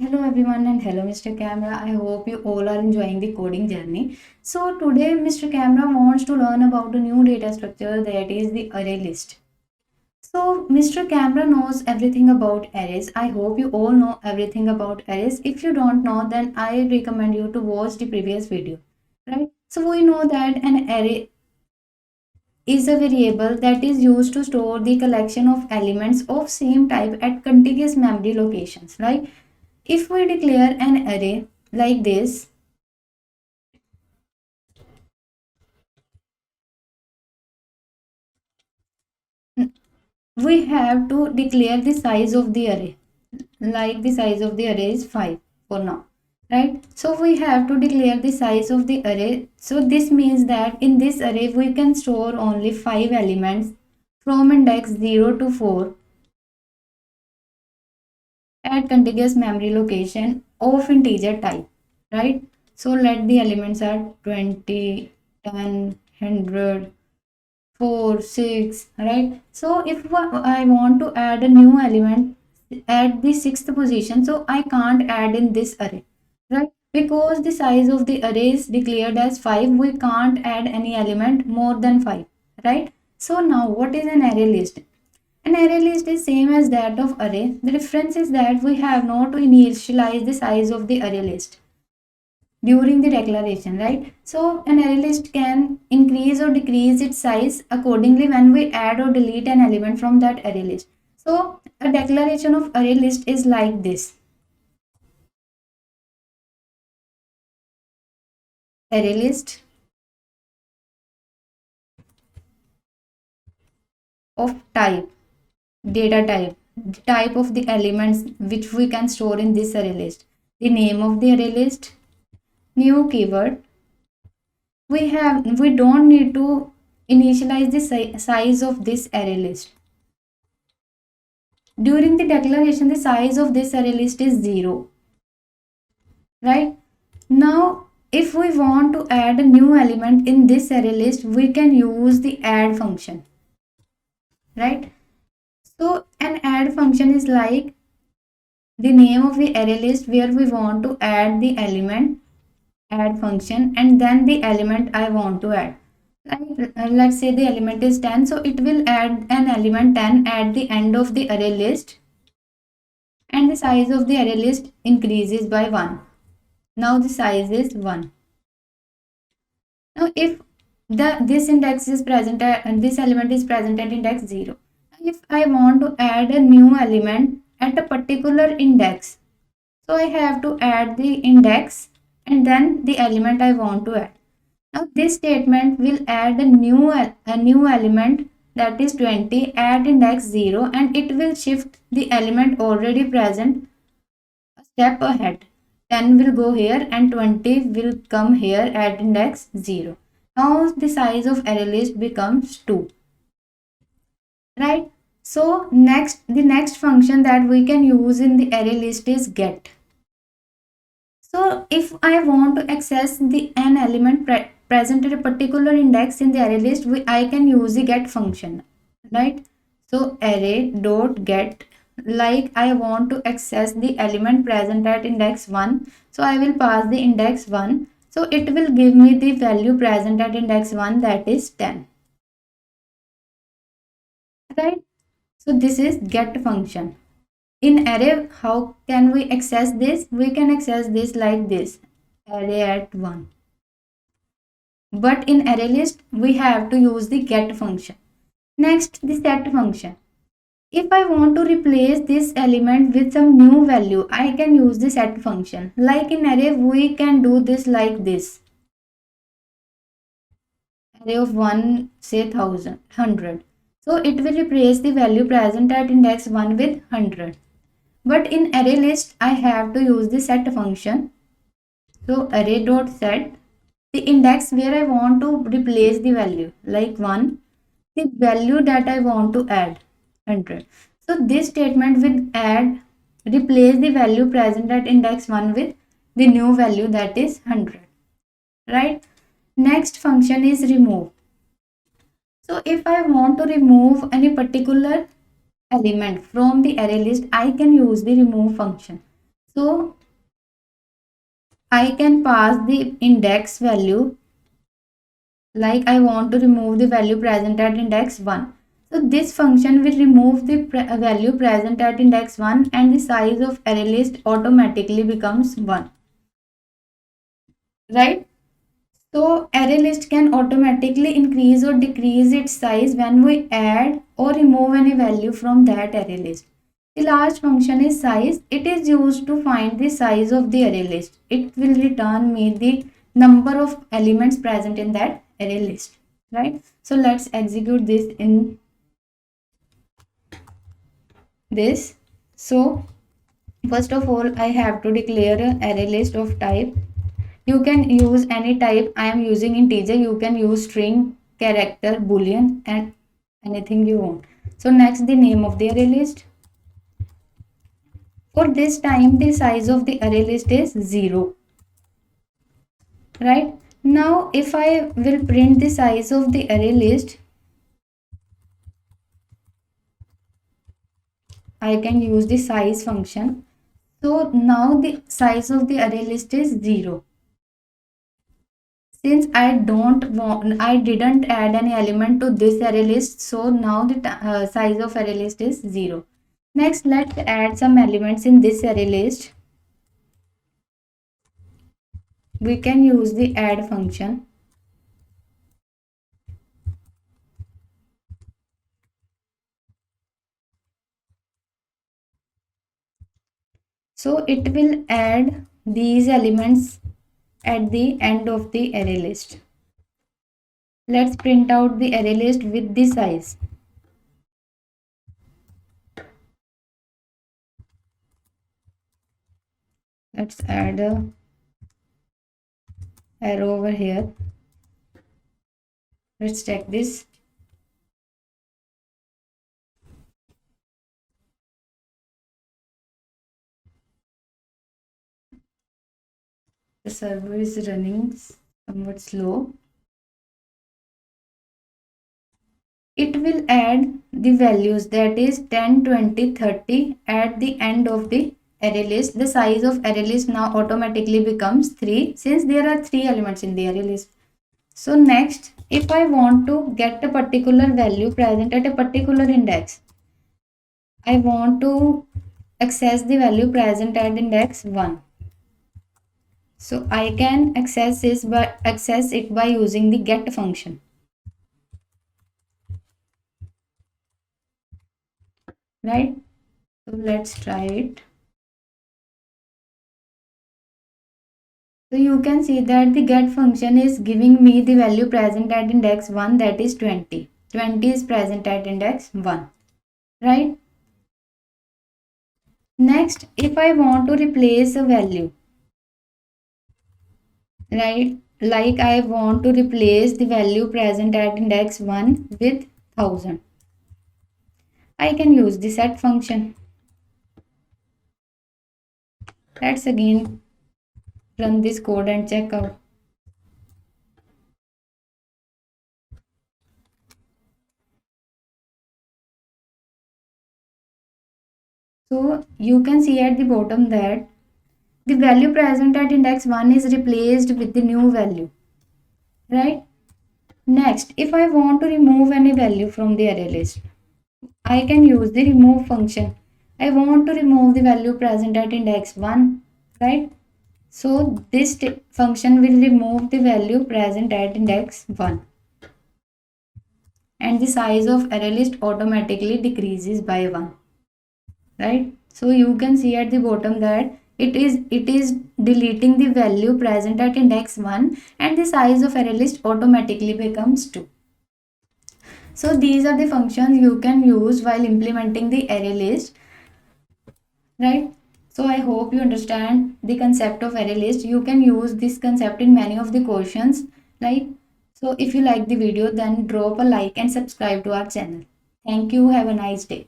Hello everyone and hello Mr. Camera. I hope you all are enjoying the coding journey. So today Mr. Camera wants to learn about a new data structure, that is the array list. So Mr. Camera knows everything about arrays. I hope you all know everything about arrays. If you don't know, then I recommend you to watch the previous video, right? So we know that an array is a variable that is used to store the collection of elements of same type at contiguous memory locations, right? If we declare an array like this, we have to declare the size of the array. Like the size of the array is 5 for now, right? So we have to declare the size of the array. So this means that in this array we can store only 5 elements from index 0 to 4 at contiguous memory location of integer type, right? So let the elements are 20, 10, 100, 4, 6, right? So if I want to add a new element at the sixth position, so I can't add in this array, right? Because the size of the array is declared as 5, we can't add any element more than 5, right? So now what is an array list? An array list is same as that of array. The difference is that we have not to initialize the size of the array list during the declaration, right? So an array list can increase or decrease its size accordingly when we add or delete an element from that array list. So a declaration of array list is like this. Array list of type, data type, the type of the elements which we can store in this array list, the name of the array list, new keyword. We don't need to initialize the size of this array list. During the declaration, the size of this array list is 0, right? Now, if we want to add a new element in this array list, we can use the add function, right? So an add function is like the name of the array list where we want to add the element, add function, and then the element I want to add. Like, let's say the element is 10, so it will add an element 10 at the end of the array list, and the size of the array list increases by 1. Now the size is 1. Now if this index is present at, and this element is present at index 0. If I want to add a new element at a particular index, so I have to add the index and then the element I want to add. Now this statement will add a new element, that is 20, at index 0, and it will shift the element already present a step ahead. 10 will go here and 20 will come here at index 0. Now the size of array list becomes 2, right? So the next function that we can use in the array list is get. So if I want to access an element present at a particular index in the array list, I can use the get function, right? So array dot get, like I want to access the element present at index 1, so I will pass the index 1, so it will give me the value present at index 1, that is 10, right? So this is get function. In array, how can we access this? We can access this like this, array at 1. But in array list, we have to use the get function. Next, the set function. If I want to replace this element with some new value, I can use the set function. Like in array, we can do this like this. Array of 1, say 1000, 100. So it will replace the value present at index 1 with 100. But in array list, I have to use the set function. So array dot set, the index where I want to replace the value, like 1, the value that I want to add, 100. So this statement will replace the value present at index 1 with the new value, that is 100, right? Next function is remove. So if I want to remove any particular element from the array list, I can use the remove function. So I can pass the index value, like I want to remove the value present at index 1. So this function will remove the value present at index 1 and the size of array list automatically becomes 1. Right? So array list can automatically increase or decrease its size when we add or remove any value from that array list. The last function is size. It is used to find the size of the array list. It will return me the number of elements present in that array list. Right? So let's execute this in this. So first of all, I have to declare an array list of type. You can use any type. I am using integer. You can use string, character, boolean, and anything you want. So next, the name of the array list. For this time, the size of the array list is 0. Right? Now, if I will print the size of the array list, I can use the size function. So now the size of the array list is 0. Since I didn't add any element to this array list, so now the size of array list is 0. Next, let's add some elements in this array list. We can use the add function. So it will add these elements at the end of the array list. Let's print out the array list with the size. Let's add a arrow over here. Let's check this. The server is running somewhat slow. It will add the values, that is 10, 20, 30 at the end of the array list. The size of array list now automatically becomes 3 since there are 3 elements in the array list. So next, if I want to get a particular value present at a particular index, I want to access the value present at index 1. So I can access it by using the get function. Right? So let's try it. So you can see that the get function is giving me the value present at index 1, that is 20. 20 is present at index 1. Right? Next, if I want to replace a value, right, like I want to replace the value present at index 1 with 1000, I can use the set function. Let's again run this code and check out. So you can see at the bottom that the value present at index 1 is replaced with the new value. Right? Next, if I want to remove any value from the array list, I can use the remove function. I want to remove the value present at index 1, right? So this function will remove the value present at index 1. And the size of array list automatically decreases by 1. Right? So you can see at the bottom that it is deleting the value present at index 1 and the size of array list automatically becomes 2. So these are the functions you can use while implementing the array list. Right? So I hope you understand the concept of array list. You can use this concept in many of the questions. So if you like the video, then drop a like and subscribe to our channel. Thank you. Have a nice day.